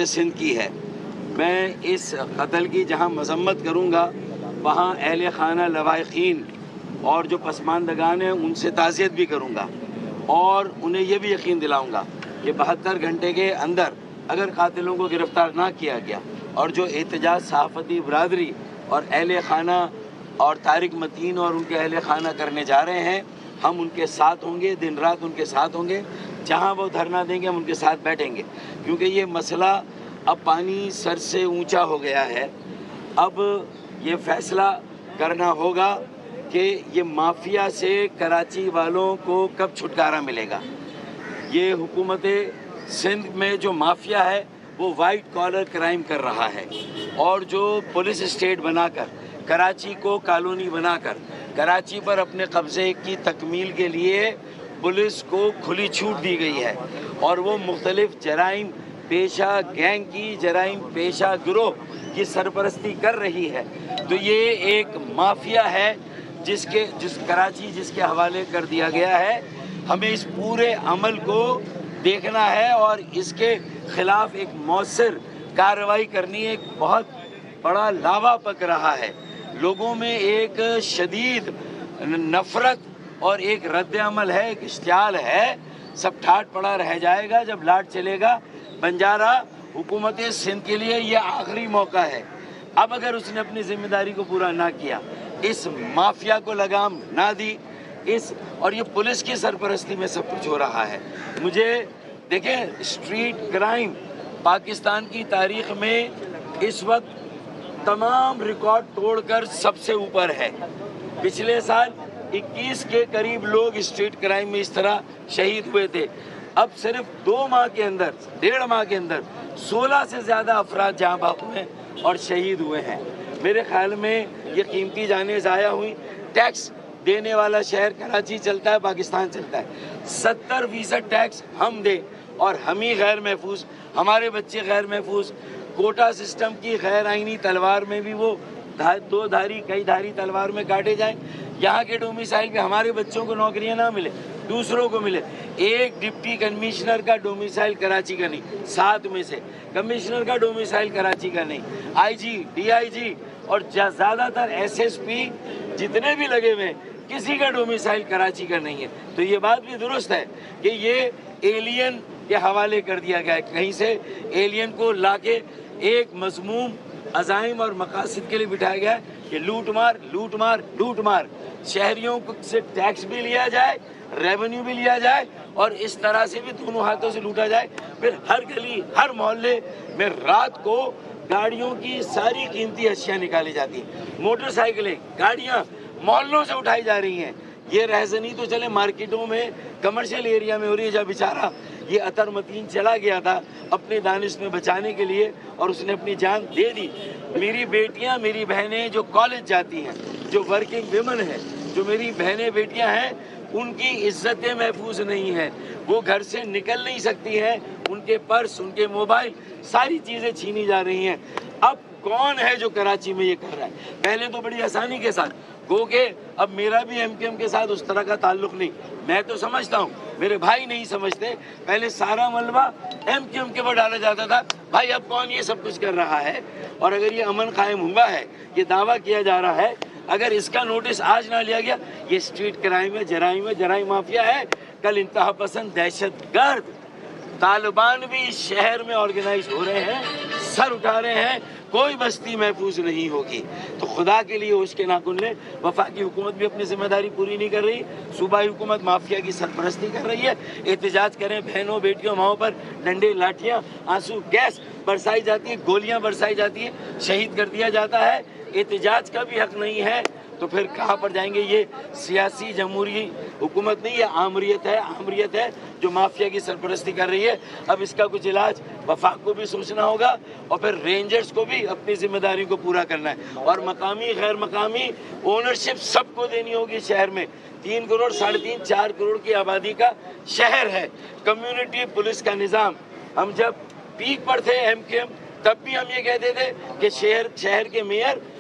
سندھ کی ہے. میں اس قتل کی جہاں مذمت کروں گا وہاں اہل خانہ لواحقین اور جو پسماندگان ہیں ان سے تعزیت بھی کروں گا اور انہیں یہ بھی یقین دلاؤں گا کہ 72 گھنٹے کے اندر اگر قاتلوں کو گرفتار نہ کیا گیا اور جو احتجاج صحافتی برادری اور اہل خانہ اور طارق متین اور ان کے اہل خانہ کرنے جا رہے ہیں، ہم ان کے ساتھ ہوں گے، دن رات ان کے ساتھ ہوں گے. جہاں وہ دھرنا دیں گے ہم ان کے ساتھ بیٹھیں گے، کیونکہ یہ مسئلہ اب پانی سر سے اونچا ہو گیا ہے. اب یہ فیصلہ کرنا ہوگا کہ یہ مافیا سے کراچی والوں کو کب چھٹکارا ملے گا. یہ حکومت سندھ میں جو مافیا ہے وہ وائٹ کالر کرائم کر رہا ہے اور جو پولیس اسٹیٹ بنا کر کراچی کو کالونی بنا کر کراچی پر اپنے قبضے کی تکمیل کے لیے پولیس کو کھلی چھوٹ دی گئی ہے اور وہ مختلف جرائم پیشہ گینگ کی جرائم پیشہ گروہ کی سرپرستی کر رہی ہے. تو یہ ایک مافیا ہے جس کراچی جس کے حوالے کر دیا گیا ہے. ہمیں اس پورے عمل کو دیکھنا ہے اور اس کے خلاف ایک مؤثر کارروائی کرنی ہے. ایک بہت بڑا لاوا پک رہا ہے، لوگوں میں ایک شدید نفرت اور ایک رد عمل ہے، ایک اشتعال ہے. سب ٹھاٹ پڑا رہ جائے گا جب لاٹ چلے گا. بنجارہ حکومت سندھ کے لیے یہ آخری موقع ہے. اب اگر اس نے اپنی ذمہ داری کو پورا نہ کیا، اس مافیا کو لگام نہ دی، اور یہ پولیس کی سرپرستی میں سب کچھ ہو رہا ہے. مجھے دیکھیں، اسٹریٹ کرائم پاکستان کی تاریخ میں اس وقت تمام ریکارڈ توڑ کر سب سے اوپر ہے. پچھلے سال 21 کے قریب لوگ اسٹریٹ کرائم میں اس طرح شہید ہوئے تھے. اب صرف 2 ماہ کے اندر 1.5 ماہ کے اندر 16 سے زیادہ افراد جہاں بحق ہوئے اور شہید ہوئے ہیں. میرے خیال میں یہ قیمتی جانیں ضائع ہوئی. ٹیکس دینے والا شہر کراچی چلتا ہے، پاکستان چلتا ہے. 70% ٹیکس ہم دیں اور ہم ہی غیر محفوظ، ہمارے بچے غیر محفوظ. کوٹا سسٹم کی غیر آئینی تلوار میں بھی وہ 2 دھاری کئی دھاری تلوار میں کاٹے جائیں. یہاں کے ڈومیسائل پہ ہمارے بچوں کو نوکریاں نہ ملے، دوسروں کو ملے. ایک ڈپٹی کمشنر کا ڈومیسائل کراچی کا نہیں، 7 میں سے کمشنر کا ڈومیسائل کراچی کا نہیں. آئی جی، ڈی آئی جی اور زیادہ تر ایس ایس پی جتنے بھی لگے ہوئے کسی کا ڈومیسائل کراچی کا نہیں ہے. تو یہ بات بھی درست ہے کہ یہ ایلین کے حوالے کر دیا گیا ہے. کہیں سے ایلین کو لا کے ایک مذموم عزائم اور مقاصد کے لیے بٹھایا گیا ہے کہ لوٹ مار لوٹ مار لوٹ مار. شہریوں سے ٹیکس بھی لیا جائے، ریونیو بھی لیا جائے اور اس طرح سے بھی دونوں ہاتھوں سے لوٹا جائے. پھر ہر گلی ہر محلے میں رات کو گاڑیوں کی ساری قیمتی اشیاء نکالی جاتی ہیں. موٹر سائیکلیں، گاڑیاں محلوں سے اٹھائی جا رہی ہیں. یہ رہزنی تو چلے مارکیٹوں میں کمرشل ایریا میں ہو رہی ہے. جب بیچارہ یہ عطر متین چلا گیا تھا اپنے دانش میں بچانے کے لیے اور اس نے اپنی جان دے دی. میری بیٹیاں، میری بہنیں جو کالج جاتی ہیں، جو ورکنگ ویمن ہیں، جو میری بہنیں بیٹیاں ہیں، ان کی عزتیں محفوظ نہیں ہیں. وہ گھر سے نکل نہیں سکتی ہیں. ان کے پرس، ان کے موبائل، ساری چیزیں چھینی جا رہی ہیں. اب کون ہے جو کراچی میں یہ کر رہا ہے؟ پہلے تو بڑی آسانی کے ساتھ گو کہ اب میرا بھی ایم کیو ایم کے ساتھ اس طرح کا تعلق نہیں. میں تو سمجھتا ہوں، میرے بھائی نہیں سمجھتے. پہلے سارا ملبہ ایم کیو ایم کے اوپر ڈالا جاتا تھا. بھائی اب کون یہ سب کچھ کر رہا ہے؟ اور اگر یہ امن قائم ہوا ہے، یہ دعویٰ کیا جا رہا ہے، اگر اس کا نوٹس آج نہ لیا گیا، یہ اسٹریٹ کرائم ہے، جرائم مافیا ہے. کل انتہا پسند دہشت گرد طالبان بھی شہر میں آرگنائز ہو رہے ہیں، سر اٹھا رہے ہیں. کوئی بستی محفوظ نہیں ہوگی. تو خدا کے لیے ہوش کے ناخن لیں. وفاقی حکومت بھی اپنی ذمہ داری پوری نہیں کر رہی. صوبائی حکومت مافیا کی سرپرستی کر رہی ہے. احتجاج کریں، بہنوں بیٹیوں ماؤں پر ڈنڈے لاٹھیاں آنسو گیس برسائی جاتی ہے، گولیاں برسائی جاتی ہیں، شہید کر دیا جاتا ہے. احتجاج کا بھی حق نہیں ہے تو پھر کہاں پر جائیں گے؟ یہ سیاسی جمہوری حکومت نہیں، یہ آمریت ہے جو مافیا کی سرپرستی کر رہی ہے. اب اس کا کچھ علاج وفاق کو بھی سوچنا ہوگا اور پھر رینجرز کو بھی اپنی ذمہ داری کو پورا کرنا ہے. اور مقامی غیر مقامی اونرشپ سب کو دینی ہوگی. شہر میں 3 کروڑ 3.5 4 کروڑ کی آبادی کا شہر ہے. کمیونٹی پولیس کا نظام، ہم جب پیک پر تھے ایم کیو ایم تب بھی ہم یہ کہتے تھے کہ شہر کے میئر